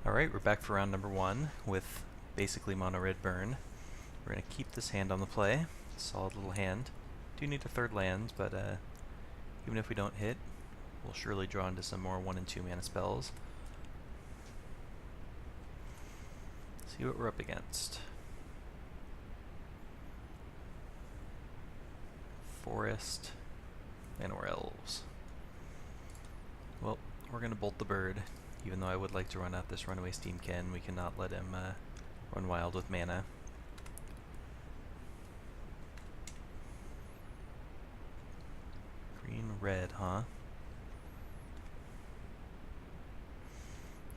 Alright, we're back for round number one with basically mono red burn. We're going to keep this hand on the play. Solid little hand. Do need a third land, but even if we don't hit, we'll surely draw into some more 1 and 2 mana spells. See what we're up against. Forest, and we're elves. Well, we're going to bolt the bird. Even though I would like to run out this runaway Steamkin, we cannot let him run wild with mana. Green, red, huh?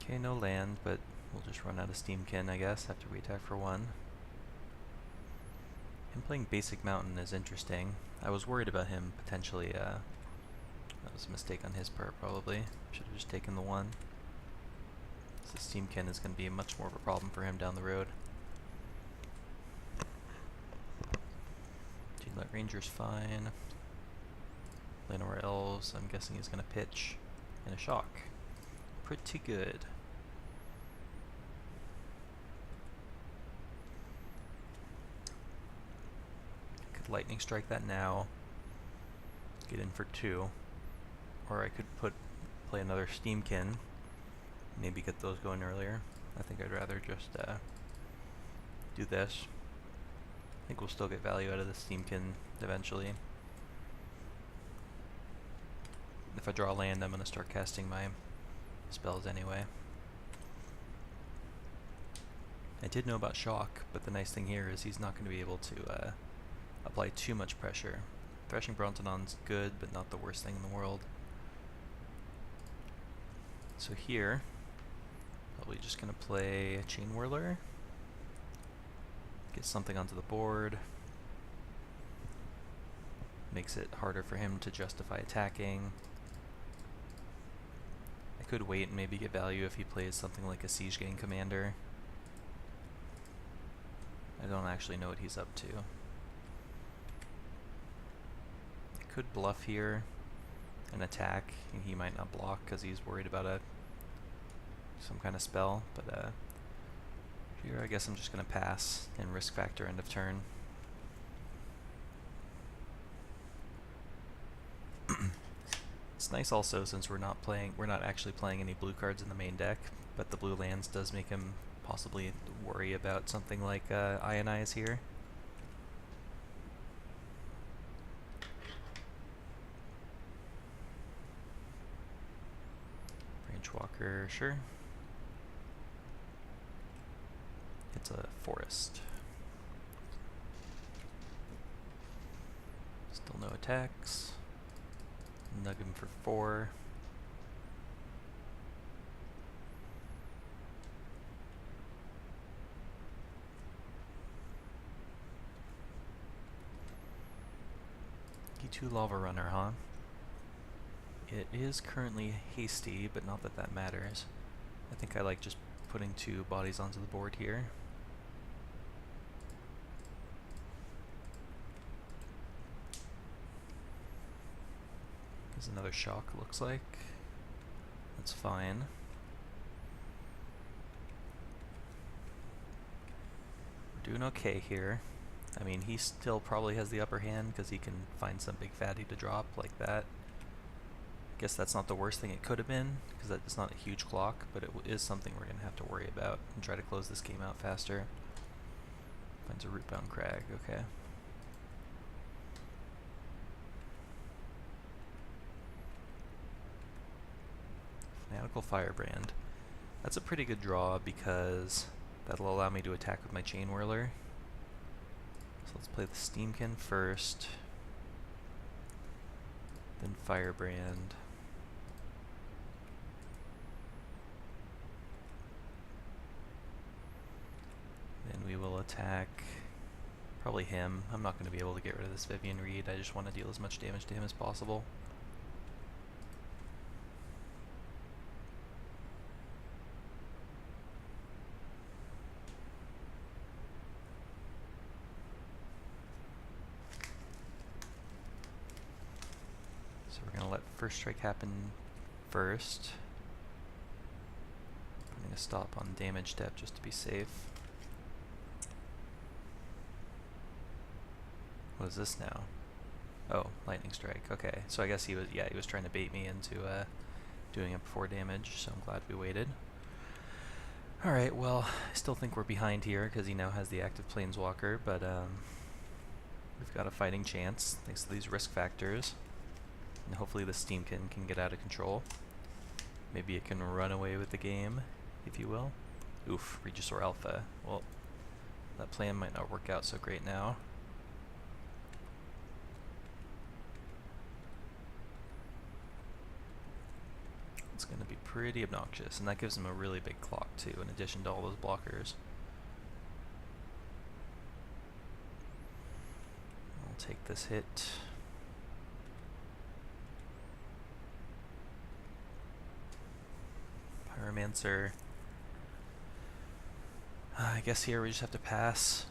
Okay, no land, but we'll just run out of Steamkin, I guess, after we attack for 1. Him playing Basic Mountain is interesting. I was worried about him potentially, that was a mistake on his part probably. Should have just taken the 1. So Steamkin is going to be much more of a problem for him down the road. Gene Ranger's fine. Lanor Elves, I'm guessing he's going to pitch. And a shock. Pretty good. Could Lightning Strike that now. Get in for 2. Or I could play another Steamkin. Maybe get those going earlier. I think I'd rather just do this. I think we'll still get value out of the Steamkin eventually. If I draw land, I'm going to start casting my spells anyway. I did know about Shock, but the nice thing here is he's not going to be able to apply too much pressure. Threshing Brontodon's good, but not the worst thing in the world. So here, probably just going to play a Chain Whirler. Get something onto the board. Makes it harder for him to justify attacking. I could wait and maybe get value if he plays something like a Siege Gang Commander. I don't actually know what he's up to. I could bluff here and attack, and he might not block because he's worried about some kind of spell, but here I guess I'm just going to pass and risk factor end of turn. It's nice also since we're not actually playing any blue cards in the main deck, but the blue lands does make him possibly worry about something like Ionize here. Branchwalker, sure. It's a forest. Still no attacks. Nug him for 4. E2 Lava Runner, huh? It is currently hasty, but not that that matters. I think I like just putting 2 bodies onto the board here. There's another shock, looks like. That's fine. We're doing okay here. I mean, he still probably has the upper hand because he can find some big fatty to drop like that. Guess that's not the worst thing it could have been, because it's not a huge clock, but it is something we're going to have to worry about and try to close this game out faster. Finds a Rootbound Crag, okay. Fanatical Firebrand. That's a pretty good draw because that'll allow me to attack with my Chain Whirler. So let's play the Steamkin first, then Firebrand. Then we will attack probably him. I'm not going to be able to get rid of this Vivian Reed. I just want to deal as much damage to him as possible. First strike happen first. Putting a stop on damage step just to be safe. What is this now? Oh, lightning strike. Okay, so I guess he was trying to bait me into doing it before damage, so I'm glad we waited. Alright, well, I still think we're behind here because he now has the active planeswalker, but we've got a fighting chance thanks to these risk factors. And hopefully the Steamkin can get out of control. Maybe it can run away with the game, if you will. Oof, Regisaur Alpha. Well, that plan might not work out so great now. It's going to be pretty obnoxious, and that gives him a really big clock too, in addition to all those blockers. I'll take this hit. Pyromancer. I guess here we just have to pass.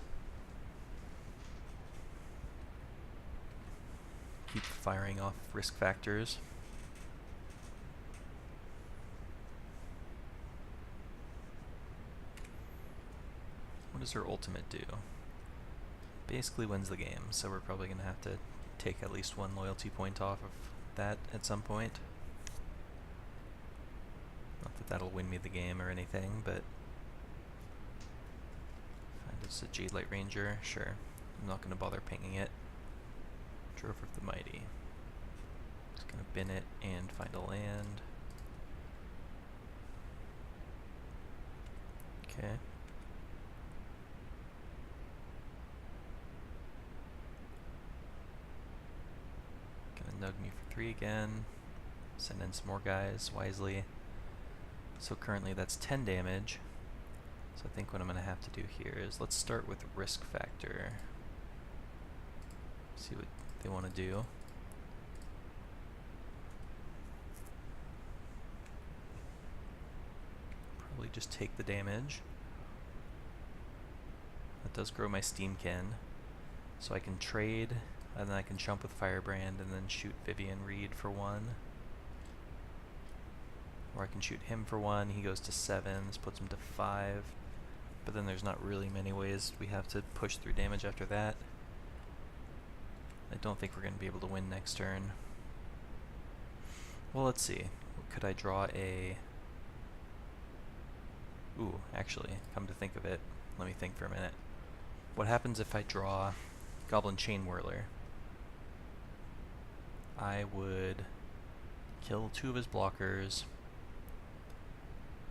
Keep firing off risk factors. What does her ultimate do? Basically wins the game, so we're probably going to have to take at least one loyalty point off of that at some point. Not that that'll win me the game or anything, but find it's a Jade Light Ranger, sure. I'm not going to bother pinging it. Drove of the Mighty. Just going to bin it and find a land. Okay. Nug me for 3 again. Send in some more guys wisely. So currently that's 10 damage. So I think what I'm going to have to do here is let's start with risk factor. See what they want to do. Probably just take the damage. That does grow my Steamkin. So I can trade. And then I can jump with Firebrand and then shoot Vivian Reed for 1. Or I can shoot him for 1, he goes to 7, this puts him to 5. But then there's not really many ways we have to push through damage after that. I don't think we're going to be able to win next turn. Well, let's see. Could I draw a... Ooh, actually, come to think of it, let me think for a minute. What happens if I draw Goblin Chain Whirler? I would kill 2 of his blockers.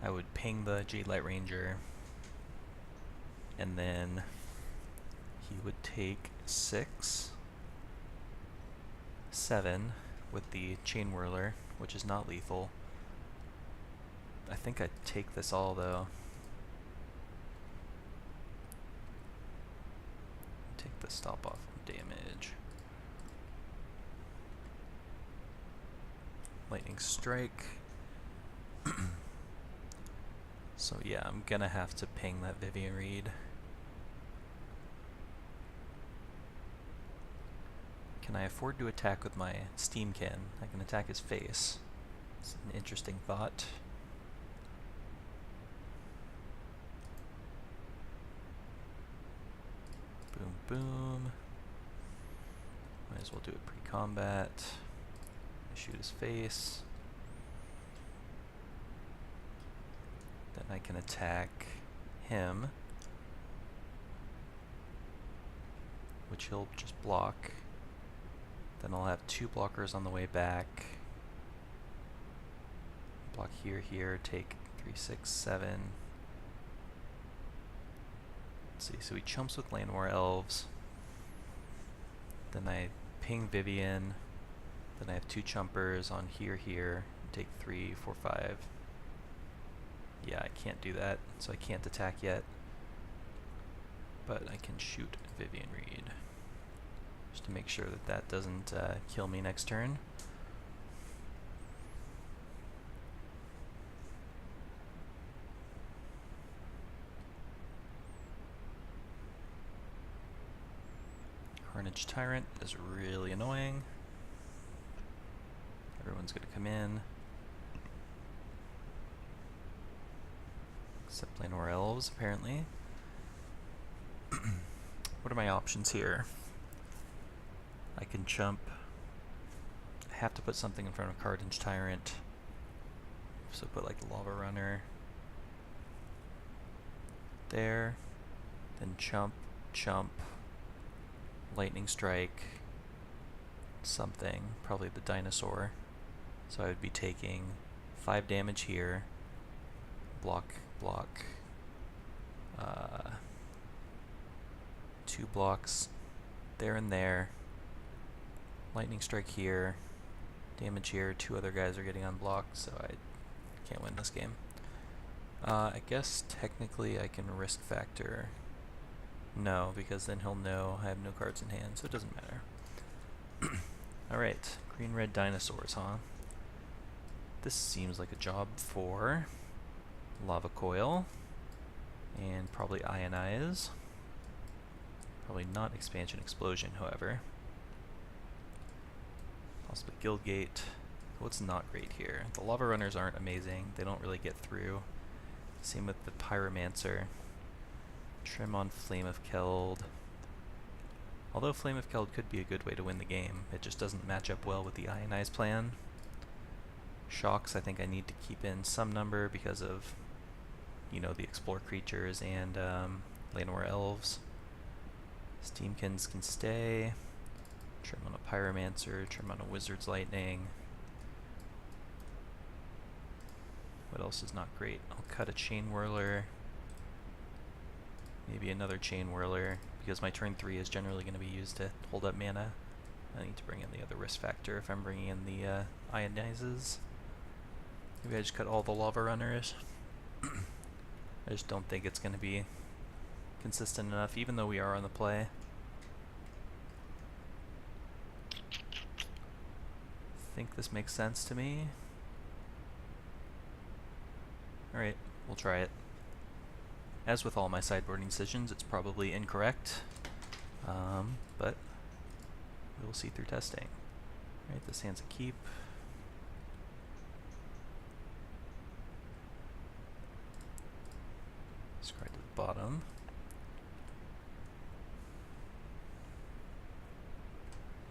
I would ping the Jade Light Ranger. And then he would take 6, 7 with the Chain Whirler, which is not lethal. I think I'd take this all though. Take the stop off damage. Lightning Strike. So yeah, I'm gonna have to ping that Vivian Reed. Can I afford to attack with my Steamkin? I can attack his face. It's an interesting thought. Boom, boom. Might as well do it pre-combat. Shoot his face. Then I can attack him, which he'll just block. Then I'll have 2 blockers on the way back. Block here, here, take 3, 6, 7. Let's see, so he chumps with Llanowar Elves. Then I ping Vivian. Then I have 2 chumpers on here, here. Take 3, 4, 5. Yeah, I can't do that, so I can't attack yet. But I can shoot Vivian Reed. Just to make sure that that doesn't kill me next turn. Carnage Tyrant is really annoying. Everyone's going to come in. Except playing more elves, apparently. What are my options here? I can jump. I have to put something in front of Carnage Tyrant. So put like the Lava Runner there. Then jump, jump, Lightning Strike, something. Probably the Dinosaur. So I would be taking 5 damage here. Block, block. 2 blocks there and there. Lightning Strike here. Damage here. 2 other guys are getting unblocked, so I can't win this game. I guess technically I can risk factor. No, because then he'll know I have no cards in hand, so it doesn't matter. Alright, green-red dinosaurs, huh? This seems like a job for Lava Coil, and probably Ionize. Probably not Expansion Explosion, however. Possibly Guildgate. What's not great here? The Lava Runners aren't amazing. They don't really get through. Same with the Pyromancer. Trim on Flame of Keld. Although Flame of Keld could be a good way to win the game, it just doesn't match up well with the Ionize plan. Shocks I think I need to keep in some number because of, you know, the Explore creatures and Llanowar Elves. Steamkins can stay. Trim on a Pyromancer, trim on a Wizard's Lightning. What else is not great? I'll cut a Chain Whirler. Maybe another Chain Whirler, because my turn 3 is generally going to be used to hold up mana. I need to bring in the other risk factor if I'm bringing in the Ionizes. Maybe I just cut all the Lava Runners. I just don't think it's going to be consistent enough, even though we are on the play. I think this makes sense to me. Alright, we'll try it. As with all my sideboarding decisions, it's probably incorrect, but we'll see through testing. Alright, this hand's a keep. Scry to the bottom.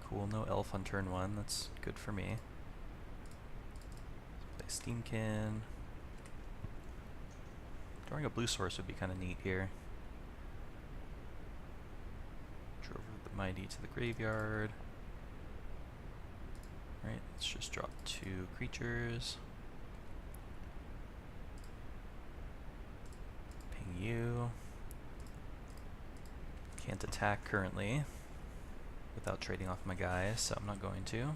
Cool, no elf on turn 1, that's good for me. Let's play Steamkin. Drawing a blue source would be kind of neat here. Drove the Mighty to the graveyard. Alright, let's just drop 2 creatures. Ping you. Can't attack currently without trading off my guy, so I'm not going to.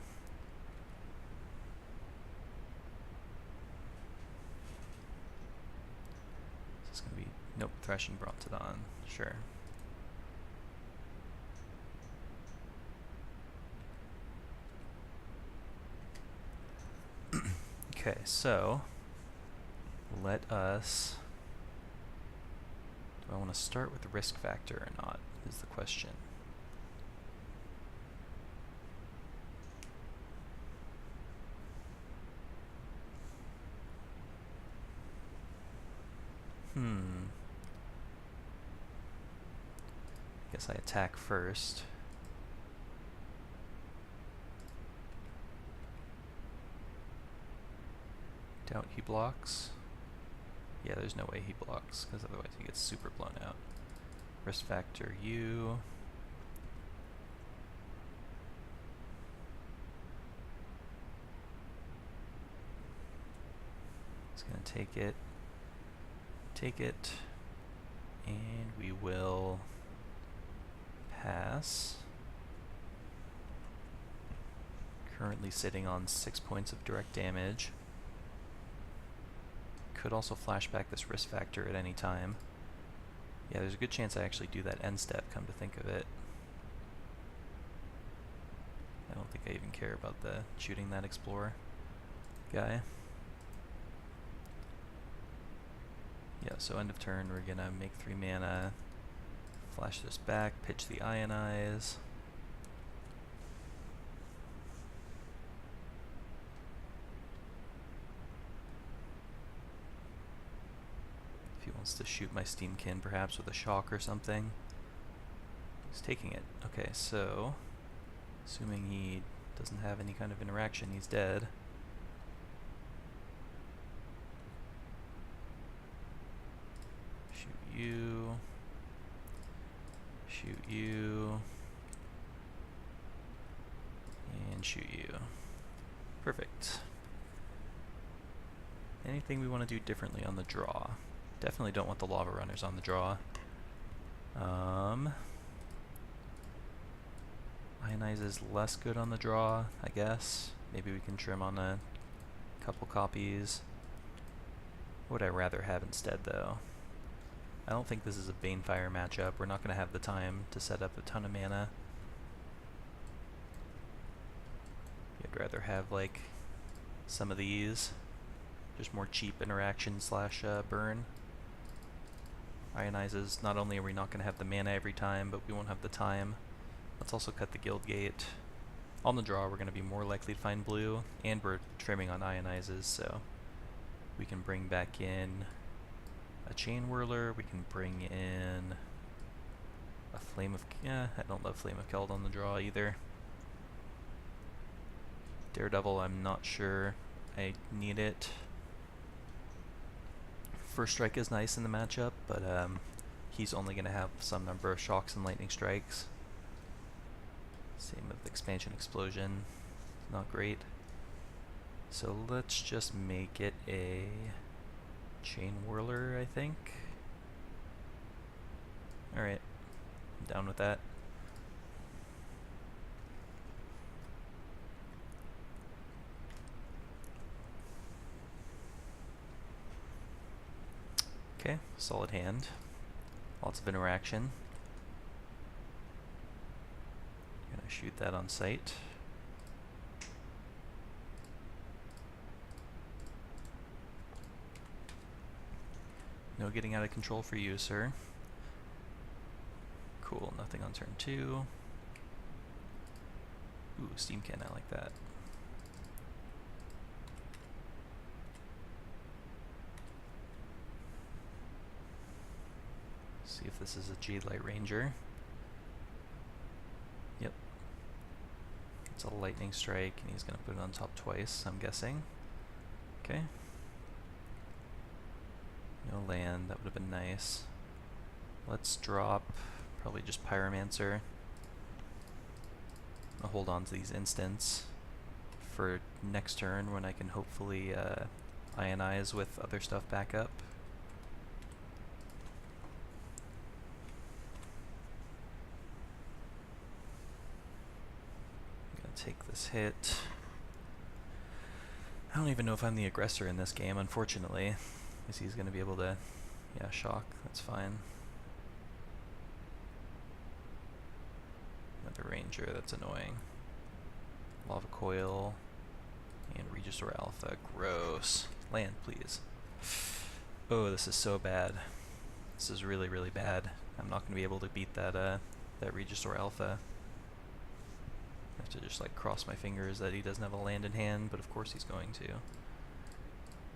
This is going to be, nope, Thrashing Brontodon, sure. Okay, so let us, do I want to start with the risk factor or not, is the question. Guess I attack first. Doubt he blocks. Yeah, there's no way he blocks, because otherwise he gets super blown out. Risk factor you. It's gonna take it, and we will pass. Currently sitting on 6 points of direct damage. Could also flash back this risk factor at any time. Yeah, there's a good chance I actually do that end step, come to think of it. I don't think I even care about the shooting that Explorer guy. Yeah, so end of turn, we're gonna make 3 mana, flash this back, pitch the Ionize. If you Wants to shoot my Steamkin perhaps with a shock or something. He's taking it. Okay, so assuming he doesn't have any kind of interaction, he's dead. Shoot you. Shoot you. And shoot you. Perfect. Anything we want to do differently on the draw? Definitely don't want the lava runners on the draw. Ionize is less good on the draw, I guess. Maybe we can trim on a couple copies. What would I rather have instead, though? I don't think this is a Banefire matchup. We're not going to have the time to set up a ton of mana. I'd rather have, like, some of these. Just more cheap interaction slash burn. Ionizes, not only are we not going to have the mana every time, but we won't have the time. Let's also cut the guild gate. On the draw, we're going to be more likely to find blue, and we're trimming on Ionizes, so we can bring back in a Chain Whirler, we can bring in a Flame of... yeah, I don't love Flame of Keld on the draw either. Daredevil, I'm not sure I need it. First Strike is nice in the matchup, but he's only going to have some number of shocks and lightning strikes. Same with Expansion Explosion, not great. So let's just make it a Chain Whirler, I think. Alright, I'm down with that. Okay, solid hand. Lots of interaction. Gonna shoot that on sight. No getting out of control for you, sir. Cool, nothing on turn 2. Ooh, Steamkin, I like that. See if this is a Jade Light Ranger. Yep. It's a lightning strike, and he's going to put it on top twice, I'm guessing. Okay. No land, that would have been nice. Let's drop probably just Pyromancer. I'll hold on to these instants for next turn when I can hopefully Ionize with other stuff back up. Take this hit. I don't even know if I'm the aggressor in this game, unfortunately. Because he's going to be able to, yeah, shock. That's fine. Another ranger, that's annoying. Lava Coil and Regisaur Alpha. Gross. Land, please. Oh, this is so bad. This is really, really bad. I'm not going to be able to beat that Regisaur Alpha. I have to just like cross my fingers that he doesn't have a land in hand, but of course he's going to.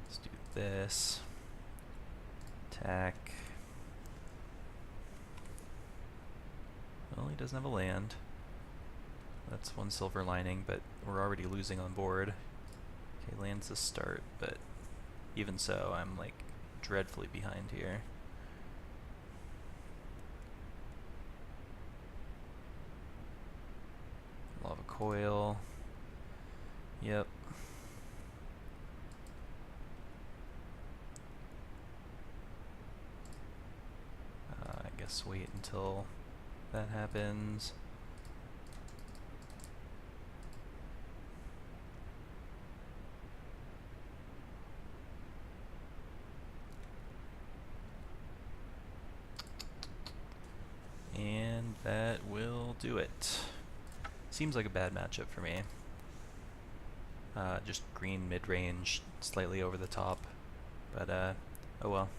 Let's do this. Attack. Well, he doesn't have a land. That's one silver lining, but we're already losing on board. Okay, land's the start, but even so, I'm like dreadfully behind here. Lava Coil. Yep. I guess wait until that happens. And that will do it. Seems like a bad matchup for me. Just green mid-range, slightly over the top, but oh well.